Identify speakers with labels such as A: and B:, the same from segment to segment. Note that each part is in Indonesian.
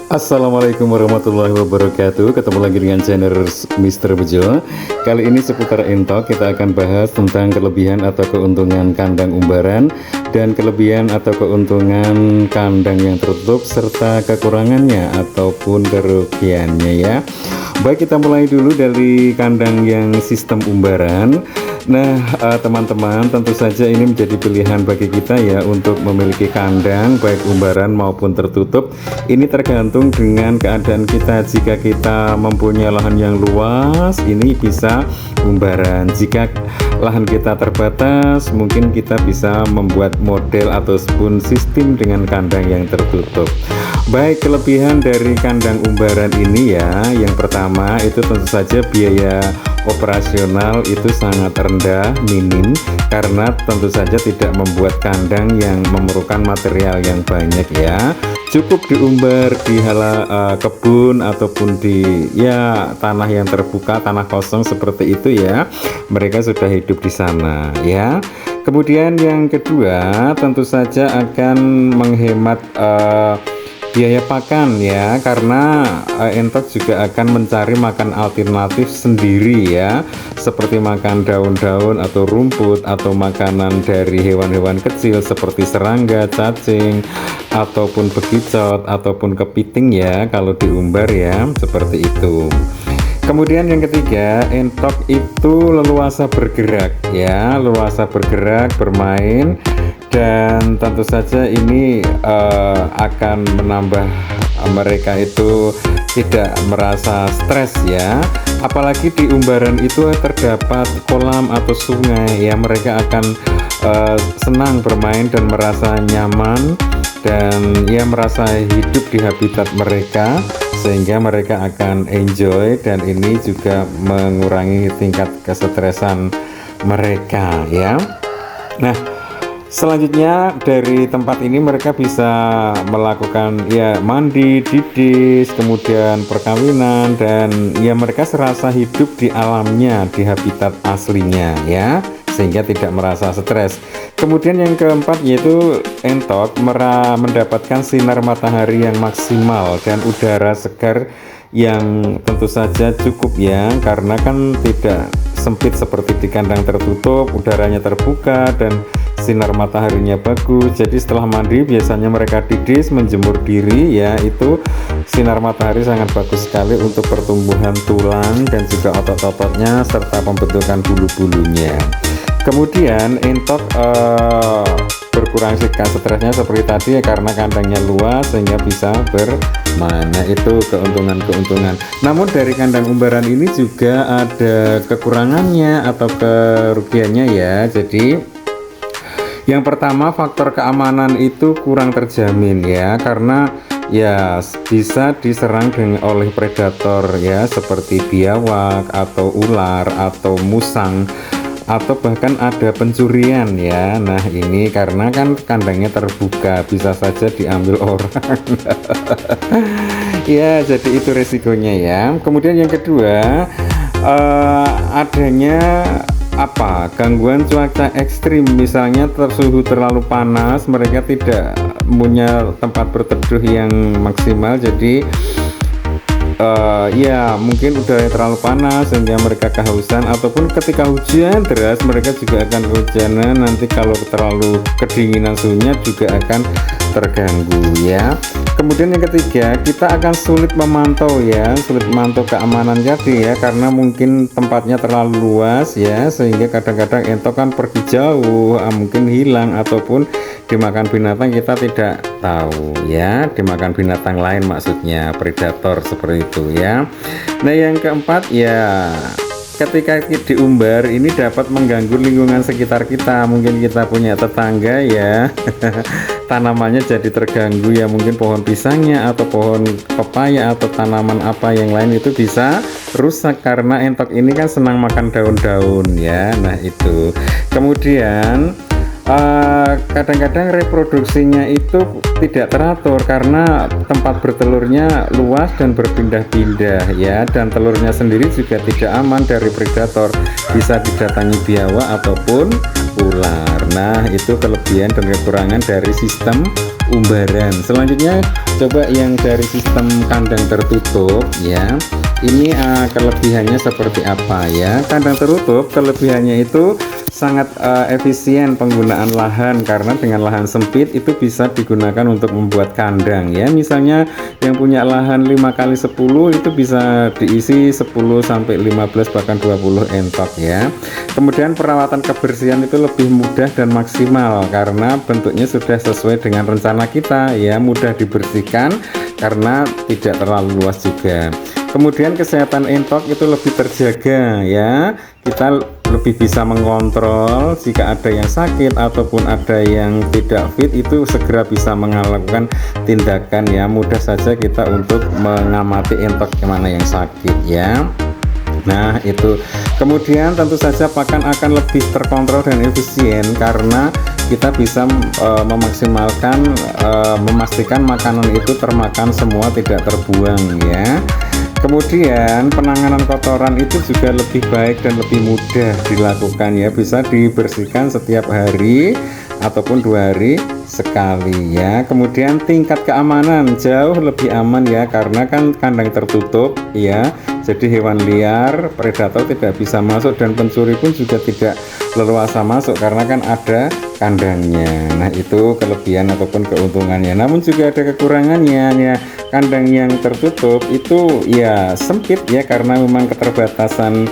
A: Assalamualaikum warahmatullahi wabarakatuh. Ketemu lagi dengan channel Mr. Bejo. Kali ini seputar entok kita akan bahas tentang kelebihan atau keuntungan kandang umbaran dan kelebihan atau keuntungan kandang yang tertutup serta kekurangannya ataupun kerugiannya ya. Baik, kita mulai dulu dari kandang yang sistem umbaran. Nah teman-teman, tentu saja ini menjadi pilihan bagi kita ya untuk memiliki kandang baik umbaran maupun tertutup. Ini tergantung dengan keadaan kita. Jika kita mempunyai lahan yang luas, ini bisa umbaran. Jika lahan kita terbatas, mungkin kita bisa membuat model ataupun sistem dengan kandang yang tertutup. Baik, kelebihan dari kandang umbaran ini ya, yang pertama itu tentu saja biaya operasional itu sangat rendah, minim, karena tentu saja tidak membuat kandang yang memerlukan material yang banyak ya. Cukup diumbar di kebun ataupun di ya tanah yang terbuka, tanah kosong seperti itu ya. Mereka sudah hidup di sana ya. Kemudian yang kedua tentu saja akan menghemat biaya pakan ya, karena entok juga akan mencari makan alternatif sendiri ya, seperti makan daun-daun atau rumput atau makanan dari hewan-hewan kecil seperti serangga, cacing ataupun bekicot ataupun kepiting ya kalau diumbar ya, seperti itu. Kemudian yang ketiga, entok itu leluasa bergerak ya, leluasa bergerak, bermain, dan tentu saja ini akan menambah mereka itu tidak merasa stres ya. Apalagi di umbaran itu terdapat kolam atau sungai ya, mereka akan senang bermain dan merasa nyaman dan ya merasa hidup di habitat mereka, sehingga mereka akan enjoy dan ini juga mengurangi tingkat kesetresan mereka ya. Nah, selanjutnya dari tempat ini mereka bisa melakukan ya mandi, didis, kemudian perkawinan, dan ya mereka serasa hidup di alamnya, di habitat aslinya ya, sehingga tidak merasa stres. Kemudian yang keempat yaitu entok mendapatkan sinar matahari yang maksimal dan udara segar yang tentu saja cukup ya, karena kan tidak sempit seperti di kandang tertutup, udaranya terbuka dan sinar mataharinya bagus. Jadi setelah mandi biasanya mereka didis, menjemur diri ya, itu sinar matahari sangat bagus sekali untuk pertumbuhan tulang dan juga otot-ototnya serta pembentukan bulu-bulunya. Kemudian entok berkurang stresnya seperti tadi ya, karena kandangnya luas sehingga bisa bermain. Nah, itu keuntungan-keuntungan. Namun dari kandang umbaran ini juga ada kekurangannya atau kerugiannya ya. Jadi yang pertama, faktor keamanan itu kurang terjamin ya, karena ya bisa diserang oleh predator ya, seperti biawak atau ular atau musang, atau bahkan ada pencurian ya. Nah, ini karena kan kandangnya terbuka, bisa saja diambil orang. Ya, jadi itu resikonya ya. Kemudian yang kedua, adanya gangguan cuaca ekstrim, misalnya suhu terlalu panas, mereka tidak punya tempat berteduh yang maksimal, jadi ya mungkin udaranya terlalu panas sehingga mereka kehausan, ataupun ketika hujan deras mereka juga akan kehujanan. Nanti kalau terlalu kedinginan suhunya juga akan terganggu ya. Kemudian yang ketiga, kita akan sulit memantau ya, sulit memantau keamanan jadi ya, karena mungkin tempatnya terlalu luas ya, sehingga kadang-kadang entok kan pergi jauh, mungkin hilang ataupun dimakan binatang, kita tidak tahu ya, dimakan binatang lain maksudnya, predator seperti itu ya. Nah, yang keempat ya, ketika diumbar ini dapat mengganggu lingkungan sekitar kita. Mungkin kita punya tetangga ya tanamannya jadi terganggu ya, mungkin pohon pisangnya atau pohon pepaya atau tanaman apa yang lain itu bisa rusak, karena entok ini kan senang makan daun-daun ya. Nah, itu kemudian kadang-kadang reproduksinya itu tidak teratur karena tempat bertelurnya luas dan berpindah-pindah ya, dan telurnya sendiri juga tidak aman dari predator, bisa didatangi biawak ataupun ular. Nah, itu kelebihan dan kekurangan dari sistem umbaran. Selanjutnya coba yang dari sistem kandang tertutup ya. Ini kelebihannya seperti apa ya? Kandang tertutup kelebihannya itu sangat efisien penggunaan lahan, karena dengan lahan sempit itu bisa digunakan untuk membuat kandang ya. Misalnya yang punya lahan 5x10 itu bisa diisi 10 sampai 15 bahkan 20 entok ya. Kemudian perawatan kebersihan itu lebih mudah dan maksimal karena bentuknya sudah sesuai dengan rencana kita ya, mudah dibersihkan karena tidak terlalu luas juga. Kemudian kesehatan entok itu lebih terjaga ya, kita lebih bisa mengontrol jika ada yang sakit ataupun ada yang tidak fit, itu segera bisa melakukan tindakan ya, mudah saja kita untuk mengamati entok kemana yang sakit ya. Nah itu, kemudian tentu saja pakan akan lebih terkontrol dan efisien karena kita bisa memaksimalkan memastikan makanan itu termakan semua, tidak terbuang ya. Kemudian penanganan kotoran itu juga lebih baik dan lebih mudah dilakukan ya, bisa dibersihkan setiap hari ataupun 2 hari sekali ya. Kemudian tingkat keamanan jauh lebih aman ya, karena kan kandang tertutup ya, jadi hewan liar, predator tidak bisa masuk dan pencuri pun juga tidak leluasa masuk karena kan ada kandangnya. Nah itu kelebihan ataupun keuntungannya. Namun juga ada kekurangannya ya. Kandang yang tertutup itu ya sempit ya, karena memang keterbatasan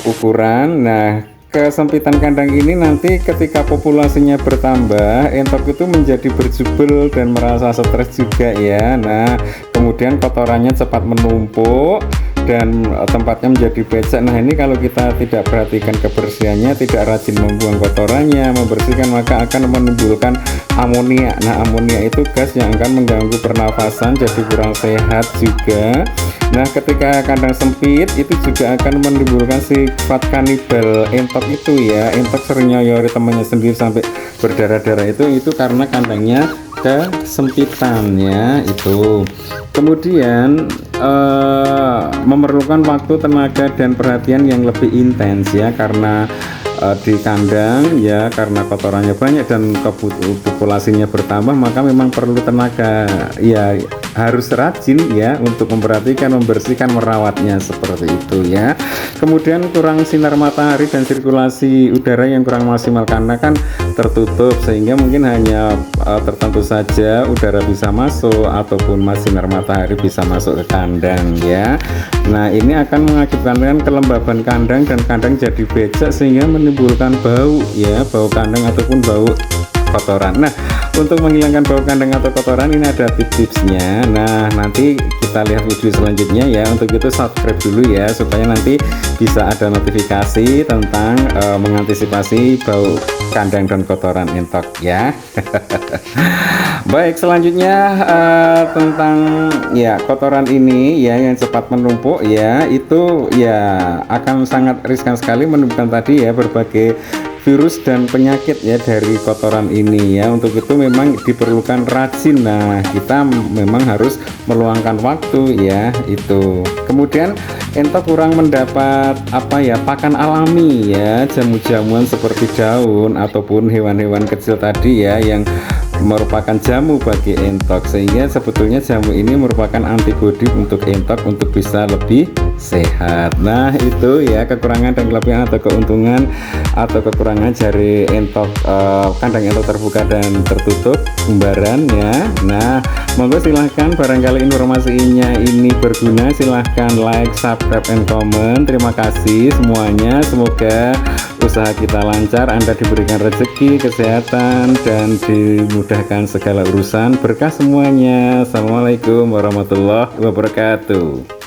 A: ukuran. Nah kesempitan kandang ini nanti ketika populasinya bertambah, entok itu menjadi berjubel dan merasa stres juga ya. Nah kemudian kotorannya cepat menumpuk dan tempatnya menjadi becek. Nah ini kalau kita tidak perhatikan kebersihannya, tidak rajin membuang kotorannya, membersihkan, maka akan menimbulkan amonia. Nah amonia itu gas yang akan mengganggu pernafasan, jadi kurang sehat juga. Nah ketika kandang sempit itu juga akan menimbulkan sifat kanibal entok itu ya. Entok sering nyoyori temannya sendiri sampai berdarah-darah, itu karena kandangnya kesempitannya itu. Kemudian memerlukan waktu, tenaga dan perhatian yang lebih intens ya, karena di kandang ya, karena kotorannya banyak dan populasinya bertambah, maka memang perlu tenaga ya, harus rajin ya untuk memperhatikan, membersihkan, merawatnya seperti itu ya. Kemudian kurang sinar matahari dan sirkulasi udara yang kurang maksimal karena kan tertutup, sehingga mungkin hanya tertentu saja udara bisa masuk ataupun sinar matahari bisa masuk ke kandang ya. Nah ini akan mengakibatkan kelembaban kandang dan kandang jadi becek sehingga menimbulkan bau ya, bau kandang ataupun bau kotoran. Nah untuk menghilangkan bau kandang atau kotoran ini ada tips-tipsnya. Nah nanti kita lihat video selanjutnya ya. Untuk itu subscribe dulu ya, supaya nanti bisa ada notifikasi tentang mengantisipasi bau kandang dan kotoran entok ya. Baik, selanjutnya tentang ya kotoran ini ya yang cepat menumpuk ya, itu ya akan sangat riskan sekali menimbulkan tadi ya berbagai virus dan penyakit ya dari kotoran ini ya. Untuk itu memang diperlukan rajin. Nah kita memang harus meluangkan waktu ya itu. Kemudian entok kurang mendapat apa ya, pakan alami ya, jamu-jamuan seperti daun ataupun hewan-hewan kecil tadi ya yang merupakan jamu bagi entok, sehingga sebetulnya jamu ini merupakan antibodi untuk entok untuk bisa lebih sehat. Nah itu ya kekurangan dan kelebihan atau keuntungan atau kekurangan dari entok kandang entok terbuka dan tertutup umbaran ya. Nah monggo silahkan, barangkali informasinya ini berguna, silahkan like, subscribe, and comment. Terima kasih semuanya, semoga usaha kita lancar, Anda diberikan rezeki, kesehatan, dan dimudahkan segala urusan, berkah semuanya. Assalamualaikum warahmatullahi wabarakatuh.